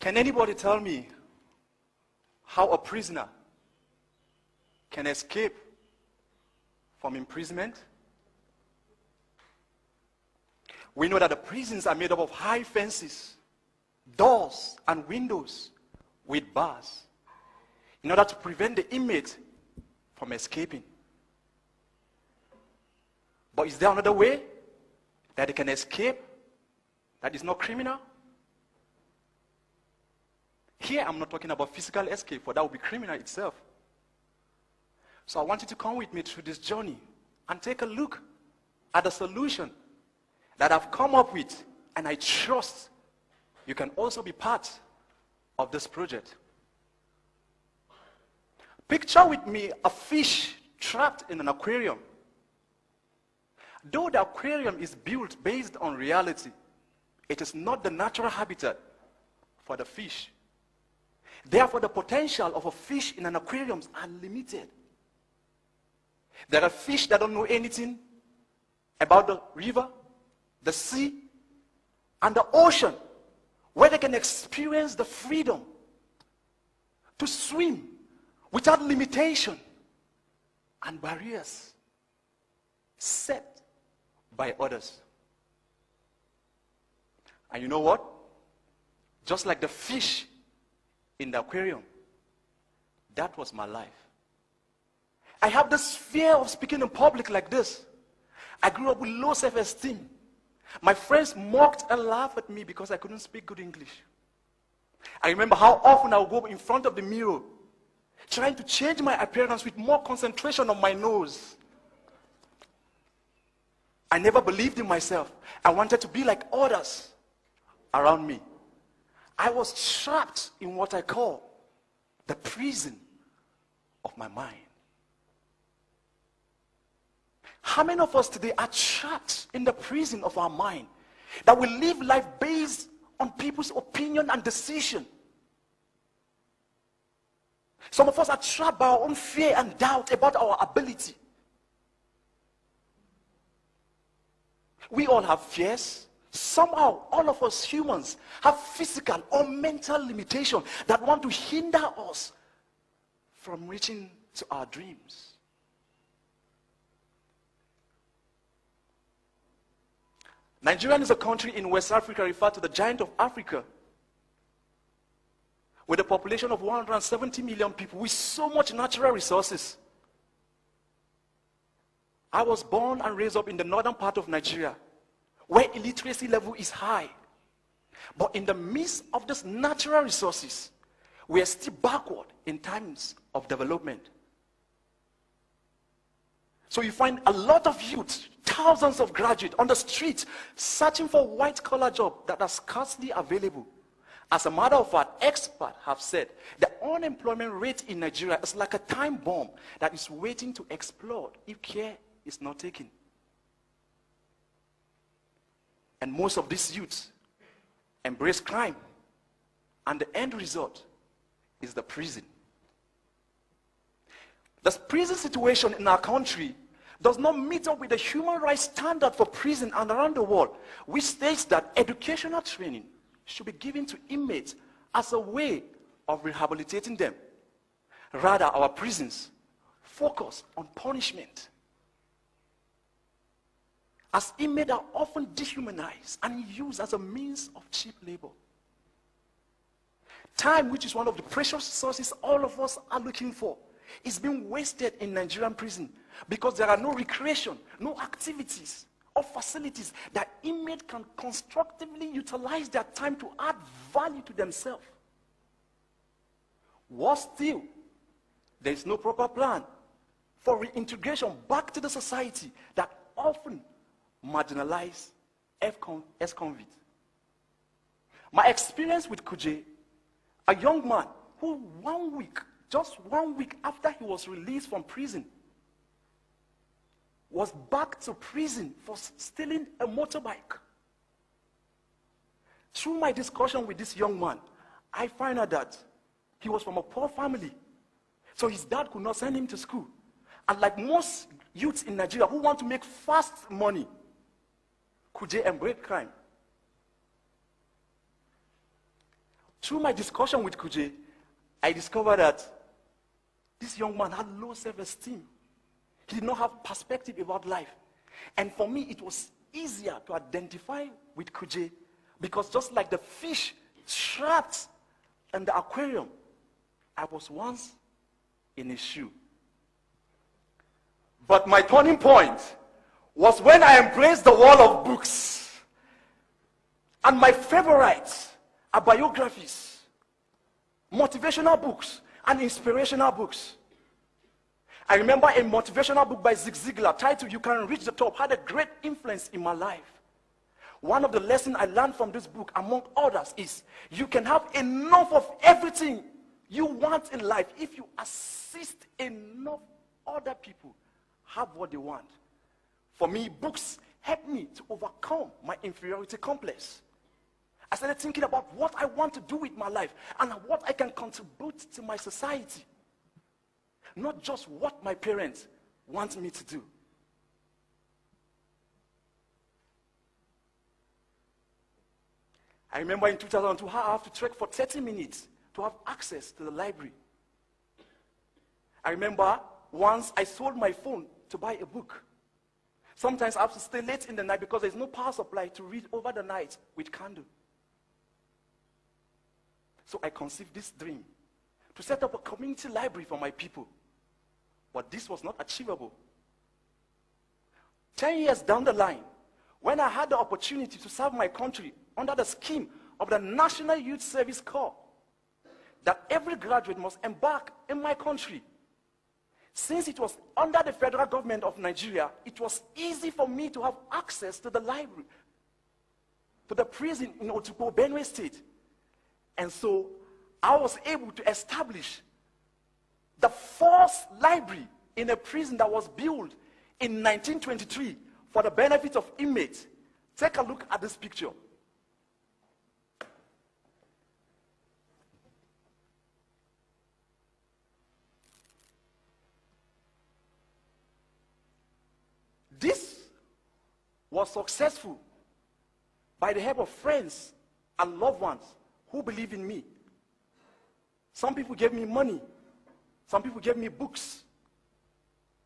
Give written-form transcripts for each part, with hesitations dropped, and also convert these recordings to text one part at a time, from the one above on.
Can anybody tell me how a prisoner can escape from imprisonment? We know that the prisons are made up of high fences, doors, and windows with bars in order to prevent the inmate from escaping. But is there another way that they can escape that is not criminal? Here I'm not talking about physical escape, for that would be criminal itself. So I want you to come with me through this journey and take a look at the solution that I've come up with, and I trust you can also be part of this project. Picture with me a fish trapped in an aquarium. Though the aquarium is built based on reality, it is not the natural habitat for the fish. Therefore, the potential of a fish in an aquarium are limited. There are fish that don't know anything about the river, the sea, and the ocean, where they can experience the freedom to swim without limitation and barriers set by others. And you know what? Just like the fish in the aquarium, that was my life. I have this fear of speaking in public like this. I grew up with low self-esteem. My friends mocked and laughed at me because I couldn't speak good English. I remember how often I would go in front of the mirror trying to change my appearance with more concentration on my nose. I never believed in myself. I wanted to be like others around me. I was trapped in what I call the prison of my mind. How many of us today are trapped in the prison of our mind, that we live life based on people's opinion and decision? Some of us are trapped by our own fear and doubt about our ability. We all have fears. Somehow, all of us humans have physical or mental limitations that want to hinder us from reaching to our dreams. Nigeria is a country in West Africa referred to the giant of Africa, with a population of 170 million people with so much natural resources. I was born and raised up in the northern part of Nigeria, where illiteracy level is high. But in the midst of these natural resources, we are still backward in times of development. So you find a lot of youth, thousands of graduates on the street searching for white-collar jobs that are scarcely available. As a matter of fact, experts have said the unemployment rate in Nigeria is like a time bomb that is waiting to explode if care is not taken. And most of these youths embrace crime, and the end result is the prison. The prison situation in our country does not meet up with the human rights standard for prison and around the world, which states that educational training should be given to inmates as a way of rehabilitating them. Rather, our prisons focus on punishment, as inmates are often dehumanized and used as a means of cheap labor. Time, which is one of the precious resources all of us are looking for, is being wasted in Nigerian prison because there are no recreation, no activities or facilities that inmates can constructively utilize their time to add value to themselves. Worse still, there is no proper plan for reintegration back to the society that often marginalize ex-convicts. My experience with Kuje, a young man who just one week after he was released from prison, was back to prison for stealing a motorbike. Through my discussion with this young man, I find out that he was from a poor family. So his dad could not send him to school. And like most youths in Nigeria who want to make fast money, Kuje embraced crime. Through my discussion with Kuje, I discovered that this young man had low self-esteem. He did not have perspective about life. And for me, it was easier to identify with Kuje because just like the fish trapped in the aquarium, I was once in his shoe. But my turning point was when I embraced the world of books. And my favorites are biographies, motivational books, and inspirational books. I remember a motivational book by Zig Ziglar titled You Can Reach the Top had a great influence in my life. One of the lessons I learned from this book, among others, is you can have enough of everything you want in life if you assist enough other people have what they want. For me, books helped me to overcome my inferiority complex. I started thinking about what I want to do with my life and what I can contribute to my society. Not just what my parents want me to do. I remember in 2002, I have to trek for 30 minutes to have access to the library. I remember once I sold my phone to buy a book. Sometimes I have to stay late in the night because there's no power supply to read over the night with candle. So I conceived this dream to set up a community library for my people. But this was not achievable. 10 years down the line, when I had the opportunity to serve my country under the scheme of the National Youth Service Corps, that every graduate must embark in my country. Since it was under the federal government of Nigeria, it was easy for me to have access to the library, to the prison in Otukpo, Benue State. And so I was able to establish the first library in a prison that was built in 1923 for the benefit of inmates. Take a look at this picture. This was successful by the help of friends and loved ones who believe in me. Some people gave me money. Some people gave me books.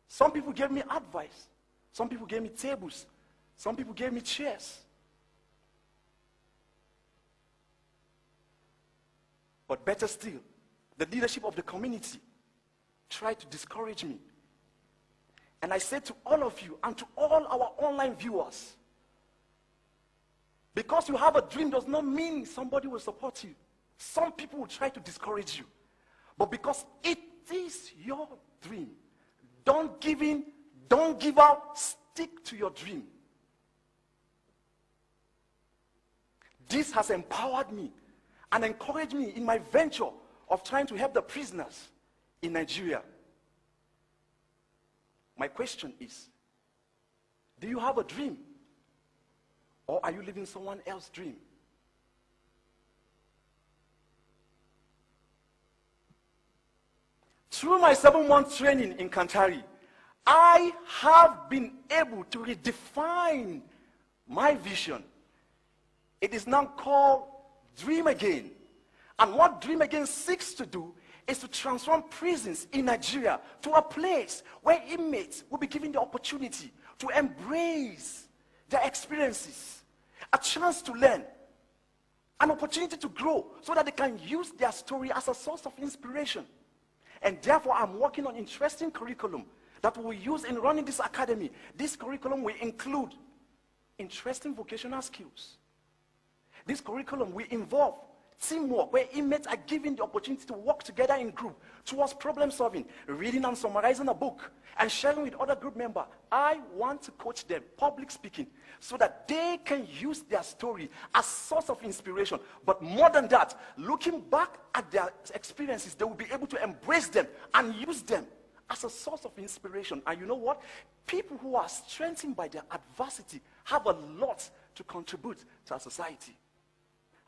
Some people gave me advice. Some people gave me tables. Some people gave me chairs. But better still, the leadership of the community tried to discourage me. And I said to all of you and to all our online viewers, because you have a dream does not mean somebody will support you. Some people will try to discourage you. But because it is your dream, don't give in, don't give up, stick to your dream. This has empowered me and encouraged me in my venture of trying to help the prisoners in Nigeria. My question is, do you have a dream? Or are you living someone else's dream? Through my 7-month training in Kanthari, I have been able to redefine my vision. It is now called Dream Again. And what Dream Again seeks to do is to transform prisons in Nigeria to a place where inmates will be given the opportunity to embrace their experiences, a chance to learn, an opportunity to grow so that they can use their story as a source of inspiration. And therefore, I'm working on interesting curriculum that we will use in running this academy. This curriculum will include interesting vocational skills. This curriculum will involve teamwork, where inmates are given the opportunity to work together in group towards problem solving, reading and summarizing a book, and sharing with other group members. I want to coach them, public speaking, so that they can use their story as source of inspiration. But more than that, looking back at their experiences, they will be able to embrace them and use them as a source of inspiration. And you know what? People who are strengthened by their adversity have a lot to contribute to our society.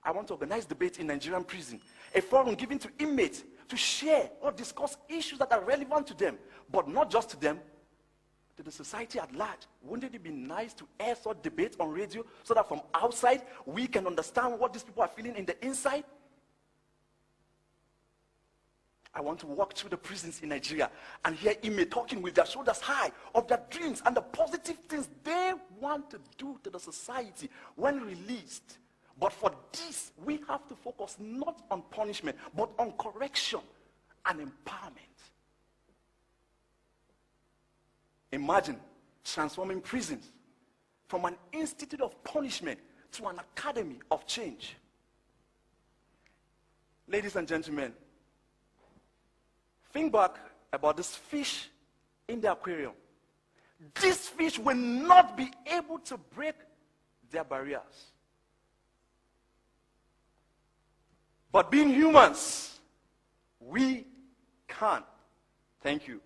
I want to organize debate in Nigerian prison, a forum given to inmates to share or discuss issues that are relevant to them, but not just to them, to the society at large. Wouldn't it be nice to air such debate on radio so that from outside we can understand what these people are feeling in the inside? I want to walk through the prisons in Nigeria and hear inmates talking with their shoulders high of their dreams and the positive things they want to do to the society when released. But for this, we have to focus not on punishment, but on correction and empowerment. Imagine transforming prisons from an institute of punishment to an academy of change. Ladies and gentlemen, think back about this fish in the aquarium. These fish will not be able to break their barriers. But being humans, we can. Thank you.